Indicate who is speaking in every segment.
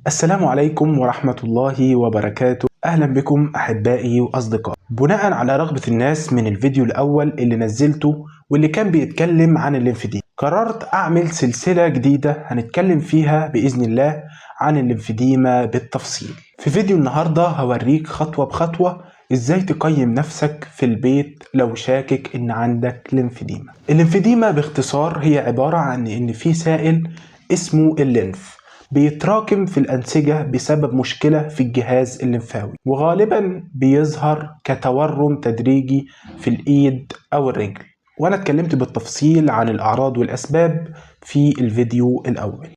Speaker 1: السلام عليكم ورحمة الله وبركاته. أهلا بكم أحبائي وأصدقائي. بناء على رغبة الناس من الفيديو الأول اللي نزلته واللي كان بيتكلم عن الليمفديما، قررت أعمل سلسلة جديدة هنتكلم فيها بإذن الله عن الليمفديما بالتفصيل. في فيديو النهاردة هوريك خطوة بخطوة إزاي تقيم نفسك في البيت لو شاكك إن عندك ليمفديما. الليمفديما باختصار هي عبارة عن إن في سائل اسمه الليمف بيتراكم في الأنسجة بسبب مشكلة في الجهاز الليمفاوي، وغالبا بيظهر كتورم تدريجي في الإيد أو الرجل، وأنا اتكلمت بالتفصيل عن الأعراض والأسباب في الفيديو الأول.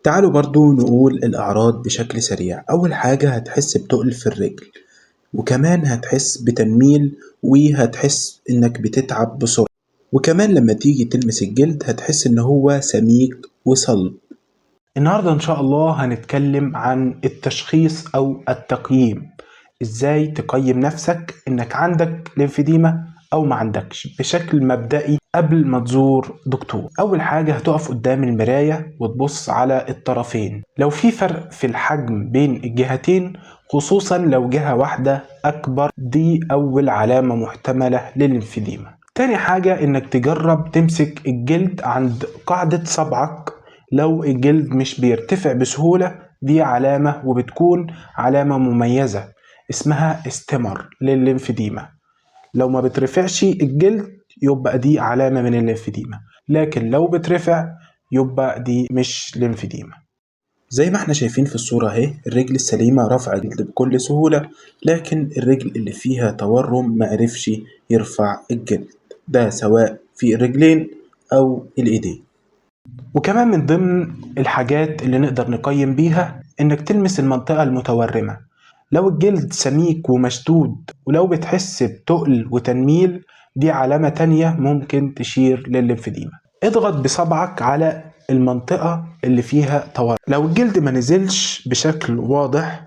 Speaker 1: تعالوا برضو نقول الأعراض بشكل سريع. أول حاجة هتحس بتقل في الرجل، وكمان هتحس بتنميل، وهتحس إنك بتتعب بسرعة، وكمان لما تيجي تلمس الجلد هتحس إن هو سميك وصلب. النهاردة إن شاء الله هنتكلم عن التشخيص أو التقييم، إزاي تقيم نفسك إنك عندك ليمفديما أو ما عندكش بشكل مبدئي قبل ما تزور دكتور. أول حاجة هتقف قدام المراية وتبص على الطرفين، لو في فرق في الحجم بين الجهتين خصوصا لو جهة واحدة أكبر دي أول علامة محتملة للليمفديما. تاني حاجة إنك تجرب تمسك الجلد عند قاعدة صبعك، لو الجلد مش بيرتفع بسهولة دي علامة وبتكون علامة مميزة اسمها استمر للليمفديما. لو ما بترفعش الجلد يبقى دي علامة من الليمفديما، لكن لو بترفع يبقى دي مش ليمفديما. زي ما احنا شايفين في الصورة اهي، الرجل السليمة رفع الجلد بكل سهولة، لكن الرجل اللي فيها تورم معرفش يرفع الجلد، ده سواء في الرجلين أو الإيدين. وكمان من ضمن الحاجات اللي نقدر نقيم بيها انك تلمس المنطقة المتورمة، لو الجلد سميك ومشدود ولو بتحس بتقل وتنميل دي علامة تانية ممكن تشير للليمفديما. اضغط بصبعك على المنطقة اللي فيها تورم، لو الجلد ما نزلش بشكل واضح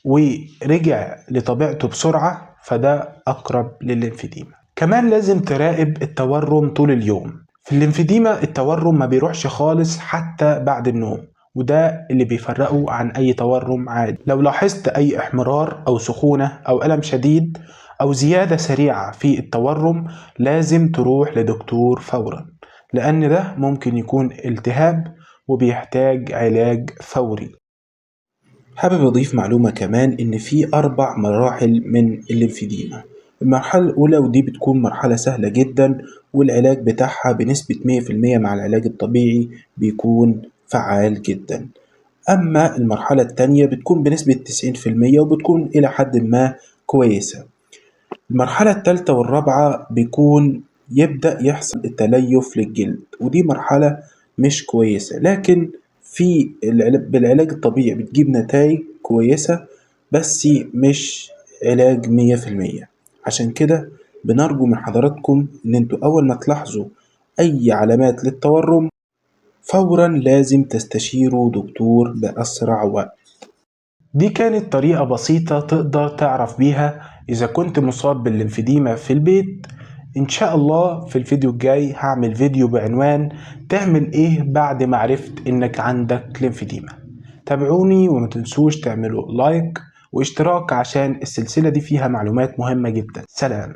Speaker 1: ورجع لطبيعته بسرعة فده أقرب للليمفديما. كمان لازم تراقب التورم طول اليوم. في الليمفديما التورم ما بيروحش خالص حتى بعد النوم، وده اللي بيفرقه عن أي تورم عادي. لو لاحظت أي احمرار أو سخونة أو ألم شديد أو زيادة سريعة في التورم لازم تروح لدكتور فورا، لأن ده ممكن يكون التهاب وبيحتاج علاج فوري. حابب أضيف معلومة كمان إن في 4 مراحل من الليمفديما. المرحلة الأولى ودي بتكون مرحلة سهلة جدا، والعلاج بتاعها بنسبة 100% مع العلاج الطبيعي بيكون فعال جدا. أما المرحلة التانية بتكون بنسبة 90% وبتكون إلى حد ما كويسة. المرحلة التالتة والرابعة بيكون يبدأ يحصل التليف للجلد، ودي مرحلة مش كويسة، لكن بالعلاج الطبيعي بتجيب نتائج كويسة، بس مش علاج 100%. عشان كده بنرجو من حضراتكم إن انتوا أول ما تلاحظوا أي علامات للتورم فورا لازم تستشيروا دكتور بأسرع وقت. دي كانت طريقة بسيطة تقدر تعرف بيها إذا كنت مصاب بالليمفديما في البيت. إن شاء الله في الفيديو الجاي هعمل فيديو بعنوان تعمل إيه بعد ما عرفت إنك عندك ليمفديما. تابعوني وما تنسوش تعملوا لايك واشتراك عشان السلسلة دي فيها معلومات مهمة جدا. سلام.